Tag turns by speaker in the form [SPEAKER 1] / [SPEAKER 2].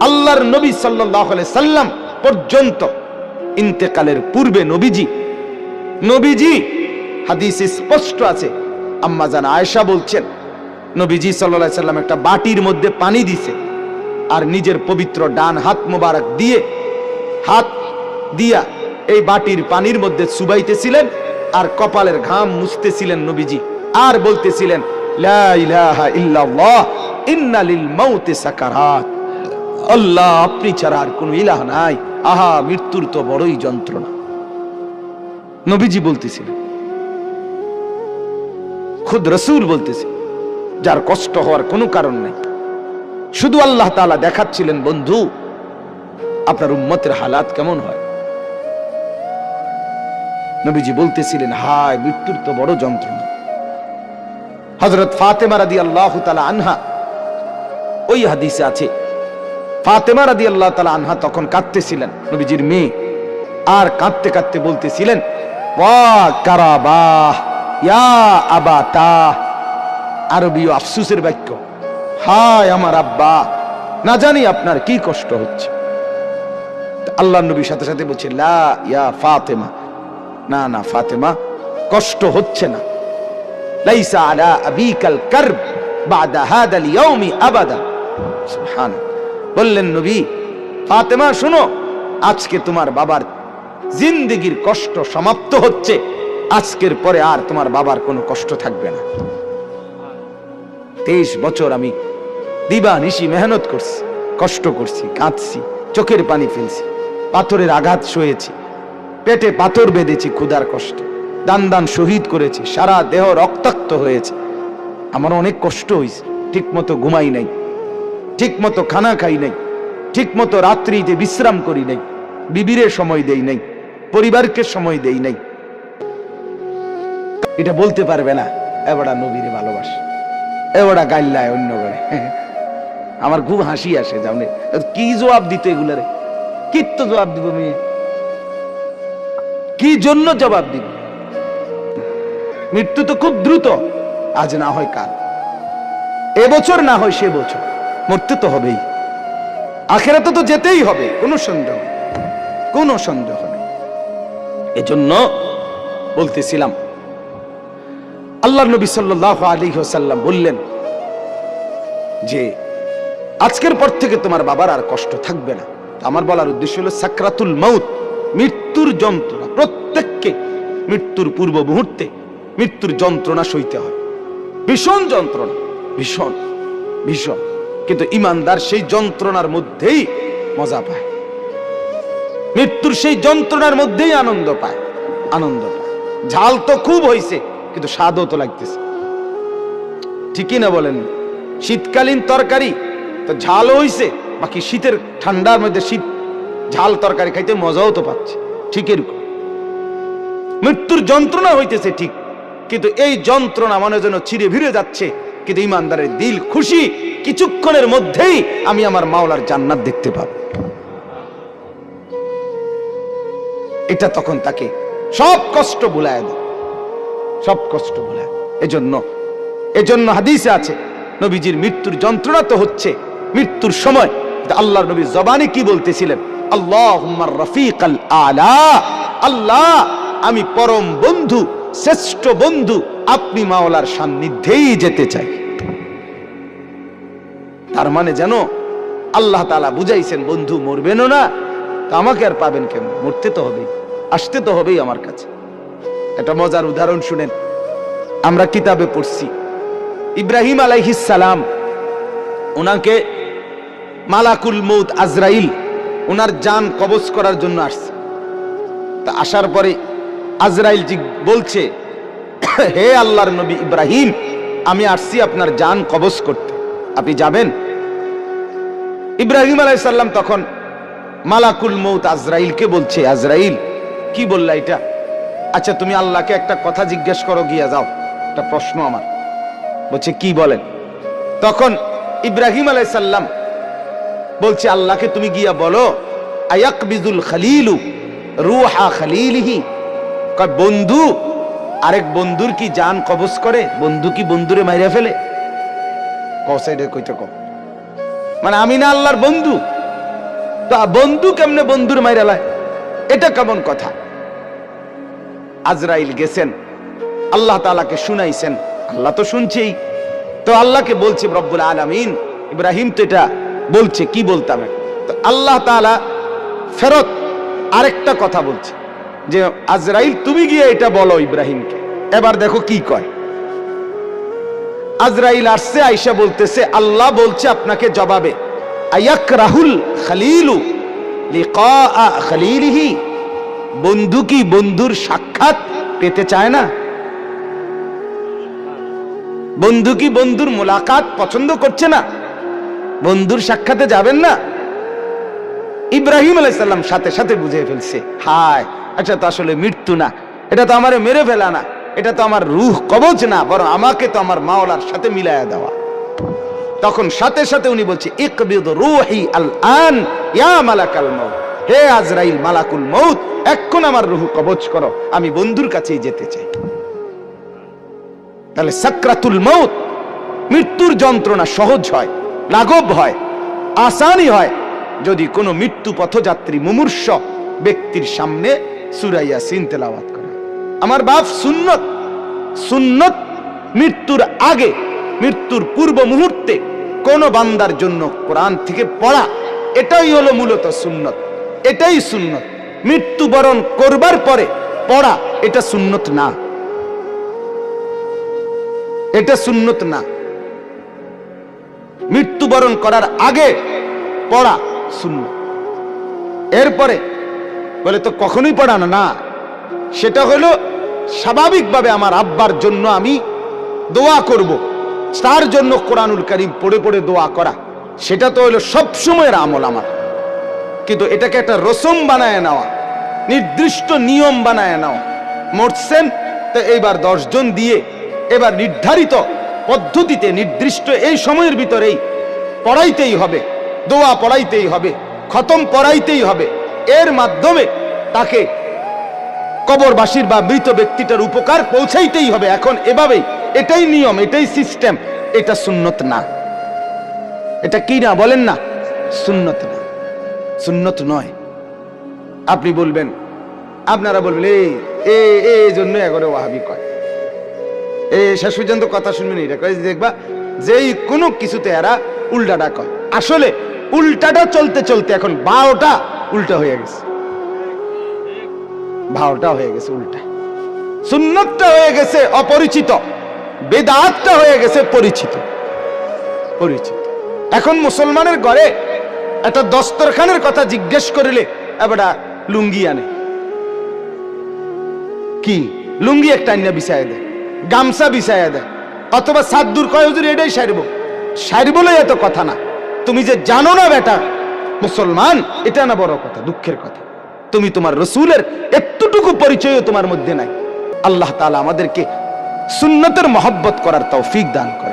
[SPEAKER 1] আল্লাহর নবী সাল্লাল্লাহু আলাইহি সাল্লাম পর্যন্ত ইন্তেকালের পূর্বে নবীজি হাদিসে স্পষ্ট আছে, আম্মা জান আয়েশা বলছেন নবীজি সাল্লাল্লাহু আলাইহি সাল্লাম একটা বাটির মধ্যে পানি দিছে আর নিজের পবিত্র ডান হাত মোবারক দিয়ে হাত দিয়া এই বাটির পানির মধ্যে চুবাইতেছিলেন আর কপালের ঘাম মুছতেছিলেন নবীজি, আর বলতেছিলেন লা ইলাহা ইল্লাল্লাহ ইন্না লিল মাউতি সাকারাত, আল্লাহ আপনি ছাড়া আর কোনো ইলাহ নাই, আহা মৃত্যুর তো বড়ই যন্ত্রণা। নবীজি বলতেছিলেন, খুদ রাসূল বলতেছে, যার কষ্ট হওয়ার কোনো কারণ নাই, শুধু আল্লাহ তাআলা দেখাচ্ছিলেন বন্ধু আপনার উম্মতের হালাত কেমন হয়। নবীজি বলতেছিলেন হায় মৃত্যুর তো বড় যন্ত্রণা। হযরত ফাতেমা রাদিয়াল্লাহু তাআলা আনহা, ওই হাদিসে আছে ফাতেমা রাদিয়াল্লাহু তাআলা আনহা তখন কাঁদতেছিলেন, নবীজির মেয়ে, আর কাঁদতে কাঁদতে বলতেছিলেন ওয়া কারাবাহ ইয়া আবাতা, আরবীয় আফসোসের বাক্য, হায় আমার আব্বা, না জানি আপনার কি কষ্ট হচ্ছে। আল্লাহর নবীর সাথে সাথে বলছে লা ইয়া ফাতেমা, না না ফাতেমা কষ্ট হচ্ছে না, লাইসা আলা আবিকাল কারব বাদা হাদাল ইয়াউমি আবাদা, সুবহানাল্লাহ। বললেন নবী ফাতেমা শুনো, আজকে তোমার বাবার জিন্দেগীর কষ্ট সমাপ্ত হচ্ছে, আজকের পরে আর তোমার বাবার কোনো কষ্ট থাকবে না। 23 বছর আমি দিবানিশি মেহনত করছি, কষ্ট করছি, কাঁদছি, চোখের পানি ফেলছি, পাথরের আঘাত সয়েছি, পেটে পাথর বেঁধেছি ক্ষুধার কষ্টে, দান দান শহীদ করেছি, সারা দেহ রক্তাক্ত হয়েছে, আমার অনেক কষ্ট হয়েছে, ঠিক মতো ঘুমাই নাই, ঠিক মতো খানা খাই নাই, ঠিক মতো রাত্রিতে বিশ্রাম করি নাই, বিবিরে সময় দেই নাই, পরিবারকে সময় দেই নাই। এটা বলতে পারবে না এবারে নবীরে ভালোবাসে, এবারে গাইল্লায় অন্য করে। আমার খুব হাসি আসে, জানে কি জবাব দিত এগুলারে, কি তো জবাব দিব মেয়ে, কি জন্য জবাব দিব? মৃত্যু তো খুব দ্রুত, আজ না হয় কাল, এবছর না হয় সে বছর, মরতে তো হবেই, আখিরাতে তো যেতেই হবে, কোনো সন্দেহ নেই। এজন্য বলতেছিলাম আল্লাহর নবী সাল্লাল্লাহু আলাইহি ওয়াসাল্লাম বললেন যে আজকের পর থেকে তোমার বাবার আর কষ্ট থাকবে না। আমার বলার উদ্দেশ্য হলো সাকরাতুল মাউত, মৃত্যুর যন্ত্রণা, প্রত্যেককে মৃত্যুর পূর্ব মুহূর্তে মৃত্যুর যন্ত্রণা সইতে হয়, ভীষণ যন্ত্রণা, ভীষণ ভীষণ, কিন্তু ঈমানদার সেই যন্ত্রণার মধ্যেই মজা পায়, মৃত্যুর সেই যন্ত্রণার মধ্যেই আনন্দ পায়। ঝাল তো খুব হয়েছে কিন্তু স্বাদও তো লাগতেছে, ঠিকই না বলেন? শীতকালীন তরকারি তো ঝাল হইছে, বাকি শীতের ঠান্ডার মধ্যে শীত ঝাল তরকারি খাইতে মজাও তো পাচ্ছে, ঠিক এরকম মৃত্যুর যন্ত্রণা হইতেছে ঠিক, কিন্তু এই যন্ত্রণা মনে যেন ছিঁড়ে ভিড়ে যাচ্ছে, কিন্তু ঈমানদারের দিল খুশি, কিছুক্ষণের মধ্যেই আমি আমার মাওলার জান্নাত দেখতে পাবো। এটা তখন তাকে সব কষ্ট ভুলায় দেয়, সব কষ্ট ভুলায়। এজন্য হাদিসে আছে নবীজির মৃত্যুর যন্ত্রণা তো হচ্ছে মৃত্যুর সময়, আল্লাহর নবী জবানে কি বলতেছিলেন, আল্লাহুম্মা রাফিকাল আলা, আল্লাহ আমি পরম বন্ধু, শ্রেষ্ঠ বন্ধু, আপনি মাওলার সান্নিধ্যেই যেতে চাই। তার মানে যেন আল্লাহ তাআলা বুঝাইছেন বন্ধু মরবেনও না, তা আমাকে আর পাবেন কেন, মরতে তো হবেই, আসতে তো হবেই আমার কাছে। একটা মজার উদাহরণ শুনেন, আমরা কিতাবে পড়ছি ইব্রাহিম আলাইহিস সালাম, ওনাকে মালাকুল মউত আজরাইল ওনার জান কবজ করার জন্য আসছে। তা আসার পরে আজরাইল বলছে, হে আল্লাহর নবী ইব্রাহিম, আমি আসছি আপনার জান কবজ করতে, আপনি যাবেন? ইব্রাহিম আলাইহিস সালাম তখন মালাকুল মউত আজরাইলকে বলছে, আজরাইল কি বললা এটা? আচ্ছা তুমি আল্লাহকে একটা কথা জিজ্ঞেস করো, গিয়া যাও, একটা প্রশ্ন আমার। বলছে কি বলেন? তখন ইব্রাহিম আলাইহিস সালাম বলছে আল্লাহকে তুমি গিয়া বলো, আয়াকবিজুল খলিলু রূহা খলিলিহি, কয় বন্ধু আরেক বন্ধুর কি জান কবজ করে? বন্ধু কি বন্ধুরে মাইরা ফেলে? কসাইডে কইতে কম, মানে আমি না আল্লাহর বন্ধু, তো বন্ধু কেমনে বন্ধুর মাইরালায়, এটা কেমন কথা? আজরাইল গেছেন, আল্লাহ তাআলাকে শুনাইছেন, আল্লাহ তো শুনছেই, তো আল্লাহকে বলছে রব্বুল আলামিন, ইব্রাহিম তো এটা বলছে, কি বলতাম, তো আল্লাহ তাআলা ফেরত আরেকটা কথা বলছে যে আজরাইল তুমি গিয়ে এটা বলো ইব্রাহিমকে। এবার দেখো কি কয়। আজরাইল আসছে, আয়েশা বলতেছে আল্লাহ বলছে আপনাকে জবাবে, আয়াকরাহুল খলিলু লিকা খলিলিহি, বন্ধু কি বন্ধুর সাক্ষাৎ পেতে চায় না? বন্ধু কি বন্ধুর মোলাকাত পছন্দ করছে না? বন্ধুর সাক্ষাতে যাবেন না? ইব্রাহিম আলাইহিস সালাম সাথে সাথে বুঝে ফেলছে, হায় আচ্ছা, তো আসলে মৃত্যু না, এটা তো আমারে মেরে ফেলা না, এটা তো আমার রূহ কবজ না, বরং আমাকে তো আমার মাওলার সাথে মিলায়া দেওয়া। তখন সাথে সাথে উনি বলছে, ইকবিদ রূহি আল আন ইয়া মালাকাল মউত, হে আজরাইল মালাকুল মউত, এখন আমার রূহ কবজ করো, আমি বন্ধুর কাছেই যেতে চাই। তাহলে সাকরাতুল মউত, মৃত্যুর যন্ত্রণা সহজ হয়, লাঘব হয়, আসানি হয় যদি কোনো মৃত্যু পথযাত্রী মুমূর্ষ ব্যক্তির সামনে সূরা ইয়াসিন তেলাওয়াত করে। আমার বাপ সুন্নত, সুন্নত মৃত্যুর আগে, মৃত্যুর পূর্ব মুহূর্তে কোন বান্দার জন্য কোরআন থেকে পড়া, এটাই হলো মূলত সুন্নত, এটাই সুন্নত। মৃত্যুবরণ করবার পরে পড়া এটা সুন্নত না, এটা সুন্নত না। মৃত্যুবরণ করার আগে পড়া সুন্নত। এরপরে বলে তো কখনোই পড়ানো না, সেটা হলো স্বাভাবিকভাবে আমার আব্বার জন্য আমি দোয়া করব, তার জন্য কোরআনুল কারীম পড়ে পড়ে দোয়া করা, সেটা তো হলো সবসময়ের আমল আমার। কিন্তু এটাকে একটা রসম বানায় নেওয়া, নির্দিষ্ট নিয়ম বানায় নেওয়া, মরছেন তো এইবার 10 জন দিয়ে এবার নির্ধারিত পদ্ধতিতে নির্দিষ্ট এই সময়ের ভিতরেই পড়াইতেই হবে, দোয়া পড়াইতেই হবে, খতম পড়াইতেই হবে, এর মাধ্যমে তাকে কবরবাসীর বা মৃত ব্যক্তিটার উপকার পৌঁছাইতেই হবে। এখন এভাবেই, এটাই নিয়ম, এটাই সিস্টেম, এটা সুন্নত না। এটা কি না বলেন না? সুন্নত না, সুন্নত নয়। আপনি বলবেন, আপনারা বলবেন এই জন্য এগরে ওয়াহাবি কয়, শেষ পর্যন্ত কথা শুনবেন, এটা কয় দেখবা যেই কোনো কিছুতে এরা উল্টাটা কয়। আসলে উল্টাটা চলতে চলতে এখন বারোটা উল্টা হয়ে গেছে, ভাওটা হয়ে গেছে উল্টা, সুন্নতটা হয়ে গেছে অপরিচিত, বেদাতটা হয়ে গেছে পরিচিত, পরিচিত। এখন মুসলমানের ঘরে একটা দস্তরখানের কথা জিজ্ঞেস করিলে এবারে লুঙ্গি আনে, কি লুঙ্গি একটা আইনা বিছায় দেয়, গামছা বিছায় দেয়, অথবা সাদ্দুর কয় হুজুর এটাই সারব, সারবলে এত কথা না। তুমি যে জানো না বেটা মুসলমান, এটা না বড় কথা, দুঃখের কথা। তুমি তোমার রসুলের এতটুকু পরিচয়ও তোমার মধ্যে নাই। আল্লাহ তাআলা আমাদেরকে সুন্নতের মহব্বত করার তৌফিক দান করে।